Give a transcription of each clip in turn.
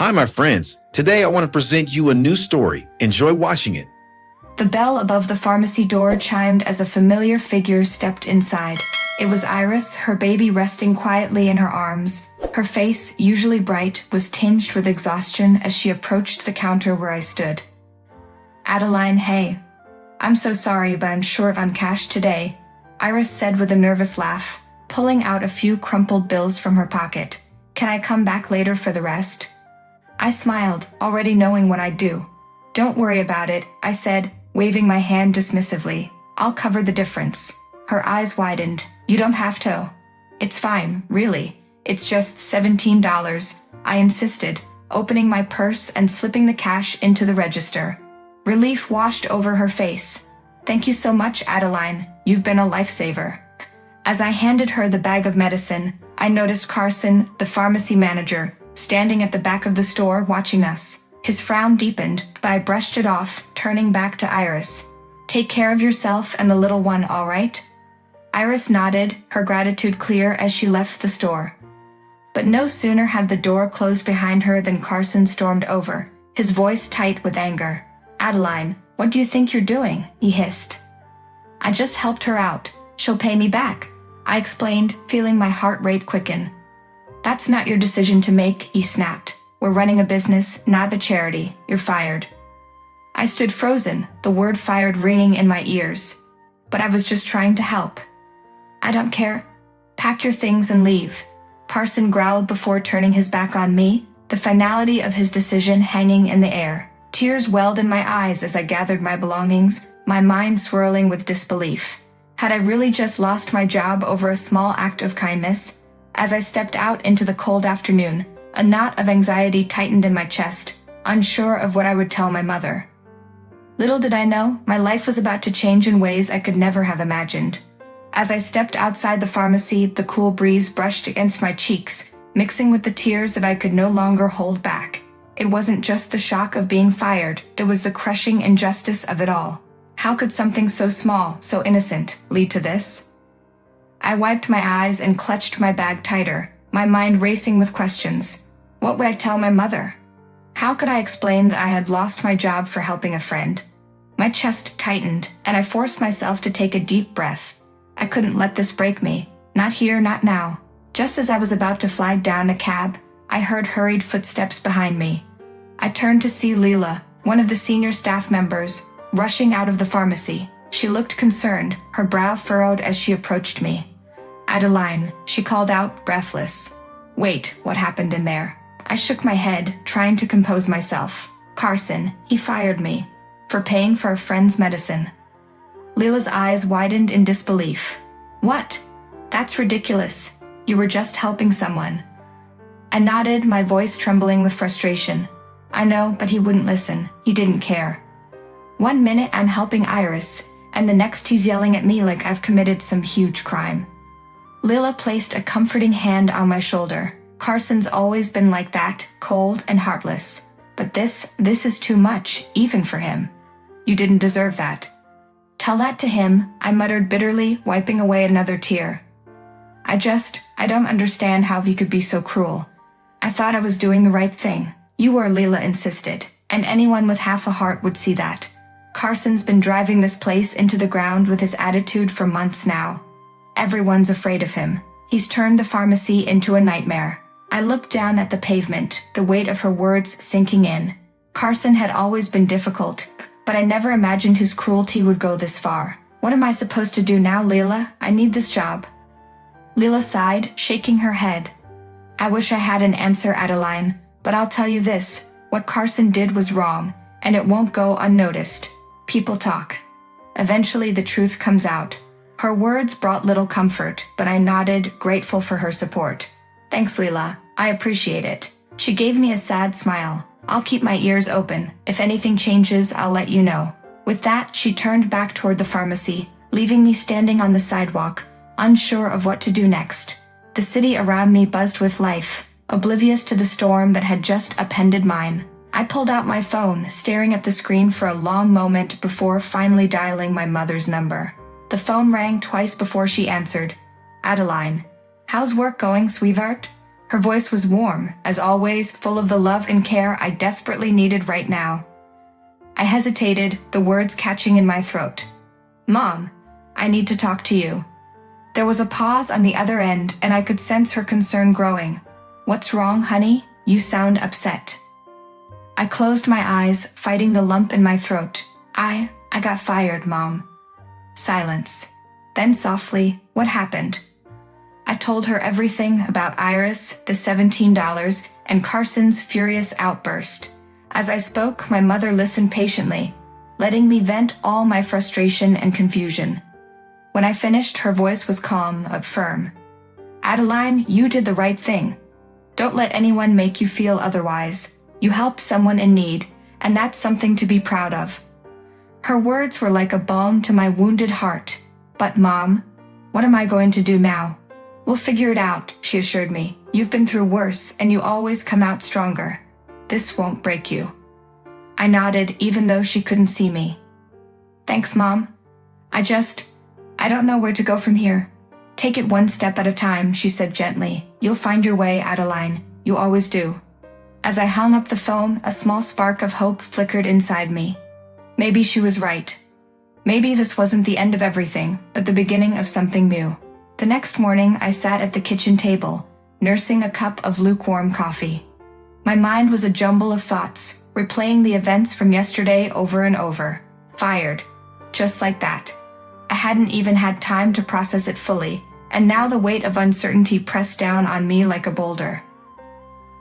Hi, my friends. Today I want to present you a new story. Enjoy watching it. The bell above the pharmacy door chimed as a familiar figure stepped inside. It was Iris, her baby resting quietly in her arms. Her face, usually bright, was tinged with exhaustion as she approached the counter where I stood. "Adeline, hey. I'm so sorry, but I'm short on cash today," Iris said with a nervous laugh, pulling out a few crumpled bills from her pocket. "Can I come back later for the rest?" I smiled, already knowing what I'd do. "Don't worry about it," I said, waving my hand dismissively. "I'll cover the difference." Her eyes widened. "You don't have to." "It's fine, really. It's just $17, I insisted, opening my purse and slipping the cash into the register. Relief washed over her face. "Thank you so much, Adeline. You've been a lifesaver." As I handed her the bag of medicine, I noticed Carson, the pharmacy manager, standing at the back of the store watching us. His frown deepened, but I brushed it off, turning back to Iris. "Take care of yourself and the little one, all right?" Iris nodded, her gratitude clear as she left the store. But no sooner had the door closed behind her than Carson stormed over, his voice tight with anger. "Adeline, what do you think you're doing?" he hissed. "I just helped her out. She'll pay me back," I explained, feeling my heart rate quicken. "That's not your decision to make," he snapped. "We're running a business, not a charity. You're fired." I stood frozen, the word fired ringing in my ears. But I was just trying to help. "I don't care. Pack your things and leave," Carson growled before turning his back on me, the finality of his decision hanging in the air. Tears welled in my eyes as I gathered my belongings, my mind swirling with disbelief. Had I really just lost my job over a small act of kindness? As I stepped out into the cold afternoon, a knot of anxiety tightened in my chest, unsure of what I would tell my mother. Little did I know, my life was about to change in ways I could never have imagined. As I stepped outside the pharmacy, the cool breeze brushed against my cheeks, mixing with the tears that I could no longer hold back. It wasn't just the shock of being fired, it was the crushing injustice of it all. How could something so small, so innocent, lead to this? I wiped my eyes and clutched my bag tighter, my mind racing with questions. What would I tell my mother? How could I explain that I had lost my job for helping a friend? My chest tightened, and I forced myself to take a deep breath. I couldn't let this break me. Not here, not now. Just as I was about to flag down a cab, I heard hurried footsteps behind me. I turned to see Leela, one of the senior staff members, rushing out of the pharmacy. She looked concerned, her brow furrowed as she approached me. "Adeline," she called out, breathless. "Wait, what happened in there?" I shook my head, trying to compose myself. "Carson, he fired me. For paying for a friend's medicine." Leela's eyes widened in disbelief. "What? That's ridiculous. You were just helping someone." I nodded, my voice trembling with frustration. "I know, but he wouldn't listen. He didn't care. One minute I'm helping Iris, and the next he's yelling at me like I've committed some huge crime." Leela placed a comforting hand on my shoulder. "Carson's always been like that, cold and heartless. But this is too much, even for him. You didn't deserve that." "Tell that to him," I muttered bitterly, wiping away another tear. I don't understand how he could be so cruel. I thought I was doing the right thing." "You were," Leela insisted, "and anyone with half a heart would see that. Carson's been driving this place into the ground with his attitude for months now. Everyone's afraid of him. He's turned the pharmacy into a nightmare." I looked down at the pavement, the weight of her words sinking in. Carson had always been difficult, but I never imagined his cruelty would go this far. "What am I supposed to do now, Leela? I need this job." Leela sighed, shaking her head. "I wish I had an answer, Adeline, but I'll tell you this, what Carson did was wrong, and it won't go unnoticed. People talk. Eventually the truth comes out." Her words brought little comfort, but I nodded, grateful for her support. "Thanks, Leela. I appreciate it." She gave me a sad smile. "I'll keep my ears open. If anything changes, I'll let you know." With that, she turned back toward the pharmacy, leaving me standing on the sidewalk, unsure of what to do next. The city around me buzzed with life, oblivious to the storm that had just upended mine. I pulled out my phone, staring at the screen for a long moment before finally dialing my mother's number. The phone rang twice before she answered. "Adeline. How's work going, sweetheart?" Her voice was warm, as always, full of the love and care I desperately needed right now. I hesitated, the words catching in my throat. "Mom, I need to talk to you." There was a pause on the other end, and I could sense her concern growing. "What's wrong, honey? You sound upset." I closed my eyes, fighting the lump in my throat. I got fired, Mom." Silence. Then softly, "What happened?" I told her everything about Iris, the $17, and Carson's furious outburst. As I spoke, my mother listened patiently, letting me vent all my frustration and confusion. When I finished, her voice was calm but firm. "Adeline, you did the right thing. Don't let anyone make you feel otherwise. You helped someone in need, and that's something to be proud of." Her words were like a balm to my wounded heart. "But Mom, what am I going to do now?" "We'll figure it out," she assured me. "You've been through worse, and you always come out stronger. This won't break you." I nodded, even though she couldn't see me. "Thanks, Mom. I don't know where to go from here." "Take it one step at a time," she said gently. "You'll find your way, Adeline. You always do." As I hung up the phone, a small spark of hope flickered inside me. Maybe she was right. Maybe this wasn't the end of everything, but the beginning of something new. The next morning, I sat at the kitchen table, nursing a cup of lukewarm coffee. My mind was a jumble of thoughts, replaying the events from yesterday over and over. Fired. Just like that. I hadn't even had time to process it fully, and now the weight of uncertainty pressed down on me like a boulder.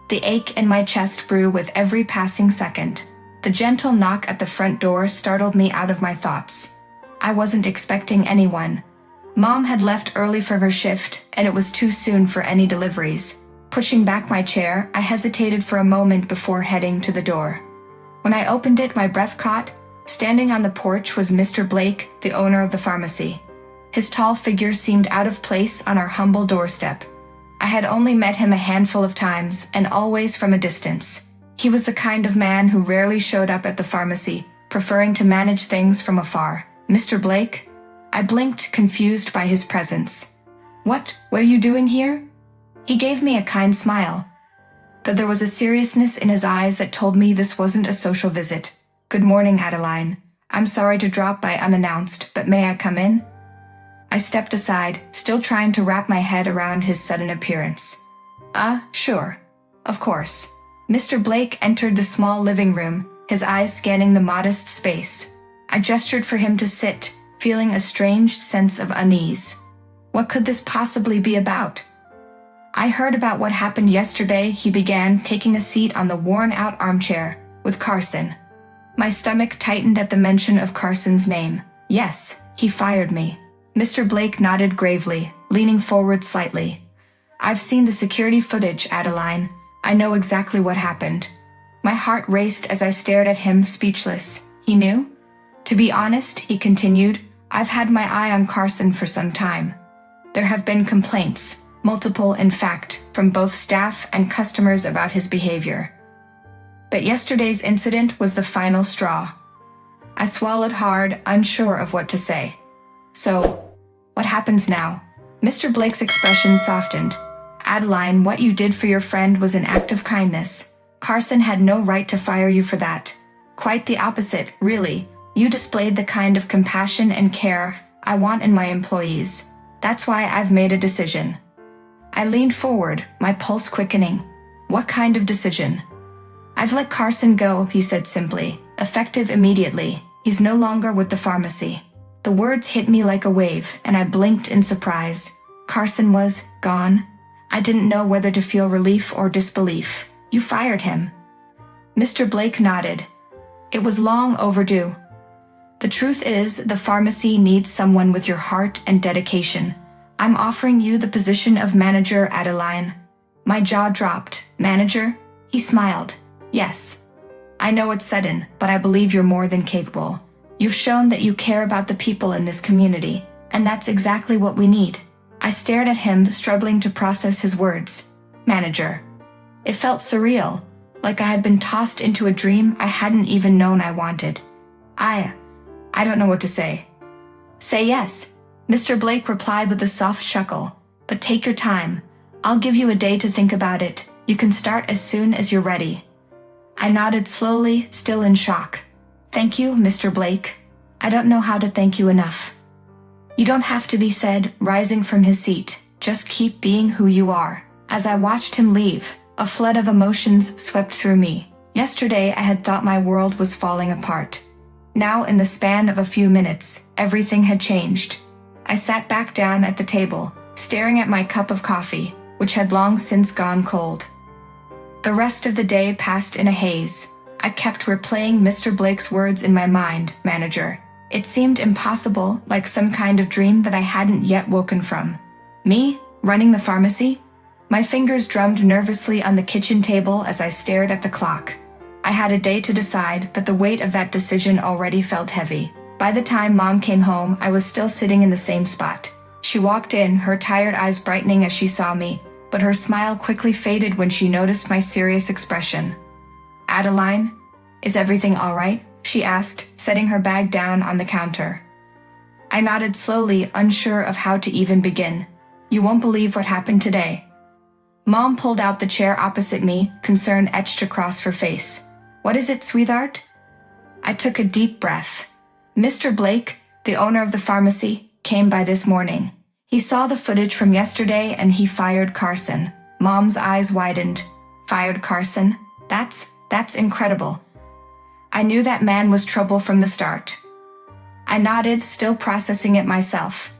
The ache in my chest grew with every passing second. The gentle knock at the front door startled me out of my thoughts. I wasn't expecting anyone. Mom had left early for her shift, and it was too soon for any deliveries. Pushing back my chair, I hesitated for a moment before heading to the door. When I opened it, my breath caught. Standing on the porch was Mr. Blake, the owner of the pharmacy. His tall figure seemed out of place on our humble doorstep. I had only met him a handful of times, and always from a distance. He was the kind of man who rarely showed up at the pharmacy, preferring to manage things from afar. "Mr. Blake?" I blinked, confused by his presence. What are you doing here?" He gave me a kind smile, though there was a seriousness in his eyes that told me this wasn't a social visit. "Good morning, Adeline. I'm sorry to drop by unannounced, but may I come in?" I stepped aside, still trying to wrap my head around his sudden appearance. Sure. Of course." Mr. Blake entered the small living room, his eyes scanning the modest space. I gestured for him to sit, feeling a strange sense of unease. What could this possibly be about? "I heard about what happened yesterday," he began, taking a seat on the worn-out armchair, "with Carson." My stomach tightened at the mention of Carson's name. "Yes, he fired me." Mr. Blake nodded gravely, leaning forward slightly. "I've seen the security footage, Adeline. I know exactly what happened." My heart raced as I stared at him, speechless. "He knew?" "To be honest," he continued, "I've had my eye on Carson for some time. There have been complaints, multiple in fact, from both staff and customers about his behavior. But yesterday's incident was the final straw." I swallowed hard, unsure of what to say. "So, what happens now?" Mr. Blake's expression softened. "Adeline, what you did for your friend was an act of kindness. Carson had no right to fire you for that. Quite the opposite, really. You displayed the kind of compassion and care I want in my employees. That's why I've made a decision." I leaned forward, my pulse quickening. "What kind of decision?" "I've let Carson go," he said simply, "effective immediately. He's no longer with the pharmacy." The words hit me like a wave, and I blinked in surprise. Carson was gone. I didn't know whether to feel relief or disbelief. "You fired him?" Mr. Blake nodded. "It was long overdue. The truth is, the pharmacy needs someone with your heart and dedication. I'm offering you the position of manager, Adeline." My jaw dropped. "Manager?" He smiled. "Yes. I know it's sudden, but I believe you're more than capable. You've shown that you care about the people in this community, and that's exactly what we need." I stared at him, struggling to process his words. "Manager." It felt surreal, like I had been tossed into a dream I hadn't even known I wanted. I don't know what to say." "Say yes," Mr. Blake replied with a soft chuckle. "But take your time. I'll give you a day to think about it. You can start as soon as you're ready. I nodded slowly, still in shock. Thank you, Mr. Blake. I don't know how to thank you enough. You don't have to, be said, rising from his seat. Just keep being who you are. As I watched him leave, a flood of emotions swept through me. Yesterday I had thought my world was falling apart. Now, in the span of a few minutes, everything had changed. I sat back down at the table, staring at my cup of coffee, which had long since gone cold. The rest of the day passed in a haze. I kept replaying Mr. Blake's words in my mind, manager. It seemed impossible, like some kind of dream that I hadn't yet woken from. Me, running the pharmacy? My fingers drummed nervously on the kitchen table as I stared at the clock. I had a day to decide, but the weight of that decision already felt heavy. By the time Mom came home, I was still sitting in the same spot. She walked in, her tired eyes brightening as she saw me, but her smile quickly faded when she noticed my serious expression. Adeline, is everything all right? She asked, setting her bag down on the counter. I nodded slowly, unsure of how to even begin. You won't believe what happened today. Mom pulled out the chair opposite me, concern etched across her face. What is it, sweetheart? I took a deep breath. Mr. Blake, the owner of the pharmacy, came by this morning. He saw the footage from yesterday and he fired Carson. Mom's eyes widened. Fired Carson? That's incredible. I knew that man was trouble from the start. I nodded, still processing it myself.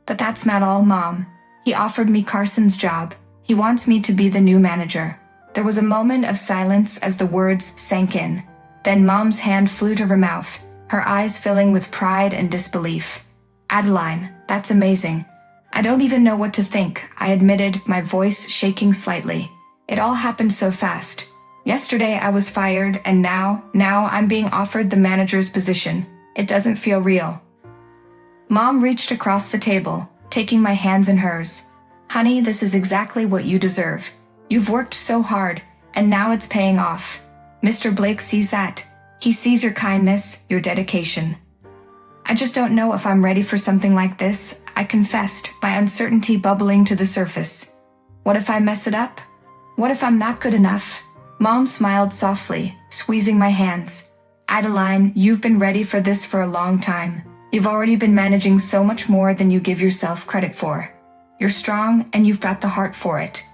But that's not all, Mom. He offered me Carson's job. He wants me to be the new manager. There was a moment of silence as the words sank in. Then Mom's hand flew to her mouth, her eyes filling with pride and disbelief. Adeline, that's amazing. I don't even know what to think, I admitted, my voice shaking slightly. It all happened so fast. Yesterday I was fired, and now I'm being offered the manager's position. It doesn't feel real. Mom reached across the table, taking my hands in hers. Honey, this is exactly what you deserve. You've worked so hard, and now it's paying off. Mr. Blake sees that. He sees your kindness, your dedication. I just don't know if I'm ready for something like this, I confessed, my uncertainty bubbling to the surface. What if I mess it up? What if I'm not good enough? Mom smiled softly, squeezing my hands. Adeline, you've been ready for this for a long time. You've already been managing so much more than you give yourself credit for. You're strong, and you've got the heart for it.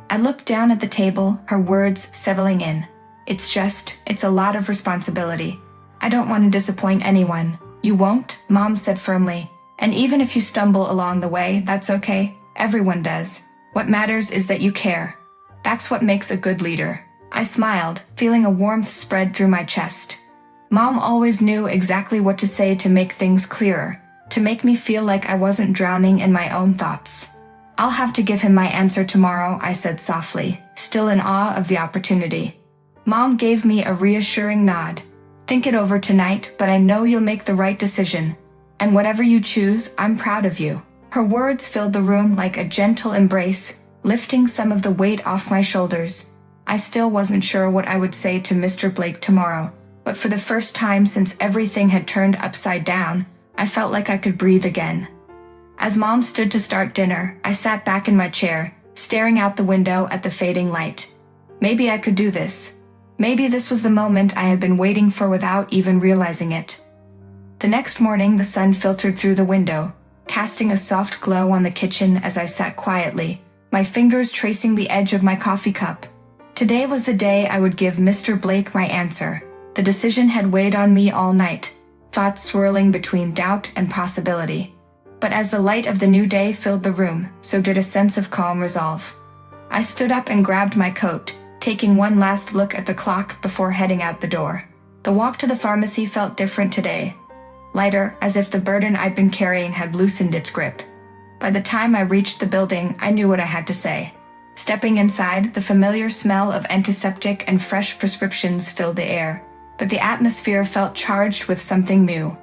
I looked down at the table, her words settling in. It's a lot of responsibility. I don't want to disappoint anyone. You won't, Mom said firmly. And even if you stumble along the way, that's okay. Everyone does. What matters is that you care. That's what makes a good leader. I smiled, feeling a warmth spread through my chest. Mom always knew exactly what to say to make things clearer, to make me feel like I wasn't drowning in my own thoughts. I'll have to give him my answer tomorrow, I said softly, still in awe of the opportunity. Mom gave me a reassuring nod. Think it over tonight, but I know you'll make the right decision. And whatever you choose, I'm proud of you. Her words filled the room like a gentle embrace, lifting some of the weight off my shoulders. I still wasn't sure what I would say to Mr. Blake tomorrow, but for the first time since everything had turned upside down, I felt like I could breathe again. As Mom stood to start dinner, I sat back in my chair, staring out the window at the fading light. Maybe I could do this. Maybe this was the moment I had been waiting for without even realizing it. The next morning, the sun filtered through the window, casting a soft glow on the kitchen as I sat quietly, my fingers tracing the edge of my coffee cup. Today was the day I would give Mr. Blake my answer. The decision had weighed on me all night, thoughts swirling between doubt and possibility. But as the light of the new day filled the room, so did a sense of calm resolve. I stood up and grabbed my coat, taking one last look at the clock before heading out the door. The walk to the pharmacy felt different today. Lighter, as if the burden I'd been carrying had loosened its grip. By the time I reached the building, I knew what I had to say. Stepping inside, the familiar smell of antiseptic and fresh prescriptions filled the air, but the atmosphere felt charged with something new.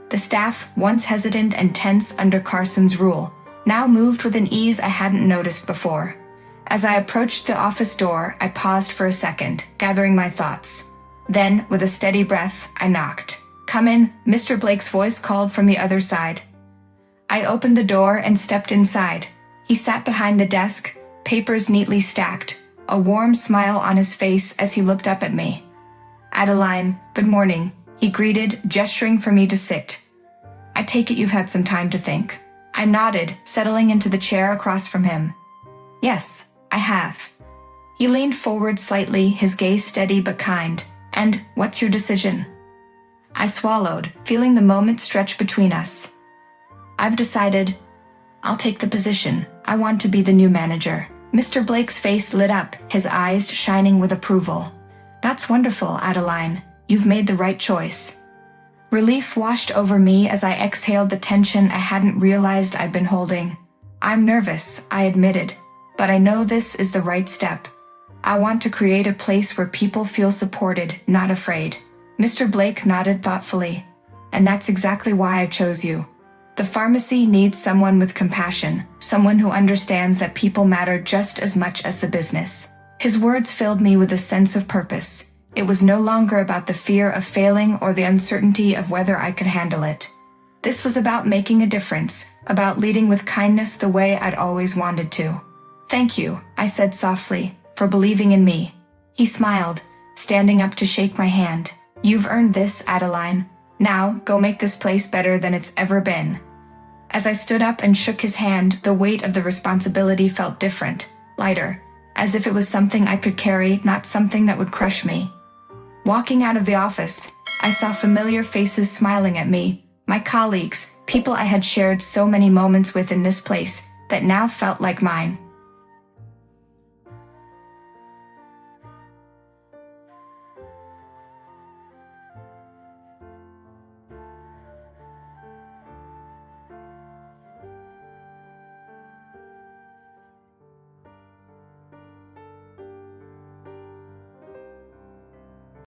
The staff, once hesitant and tense under Carson's rule, now moved with an ease I hadn't noticed before. As I approached the office door, I paused for a second, gathering my thoughts. Then, with a steady breath, I knocked. "Come in," Mr. Blake's voice called from the other side. I opened the door and stepped inside. He sat behind the desk, papers neatly stacked, a warm smile on his face as he looked up at me. "Adeline, good morning," he greeted, gesturing for me to sit. "I take it you've had some time to think." I nodded, settling into the chair across from him. "Yes, I have." He leaned forward slightly, his gaze steady but kind. "And what's your decision?" I swallowed, feeling the moment stretch between us. "I've decided. I'll take the position. I want to be the new manager." Mr. Blake's face lit up, his eyes shining with approval. "That's wonderful, Adeline. You've made the right choice." Relief washed over me as I exhaled the tension I hadn't realized I'd been holding. "I'm nervous," I admitted, "but I know this is the right step. I want to create a place where people feel supported, not afraid." Mr. Blake nodded thoughtfully. "And that's exactly why I chose you. The pharmacy needs someone with compassion, someone who understands that people matter just as much as the business." His words filled me with a sense of purpose. It was no longer about the fear of failing or the uncertainty of whether I could handle it. This was about making a difference, about leading with kindness the way I'd always wanted to. "Thank you," I said softly, "for believing in me." He smiled, standing up to shake my hand. "You've earned this, Adeline. Now, go make this place better than it's ever been." As I stood up and shook his hand, the weight of the responsibility felt different, lighter, as if it was something I could carry, not something that would crush me. Walking out of the office, I saw familiar faces smiling at me, my colleagues, people I had shared so many moments with in this place that now felt like mine.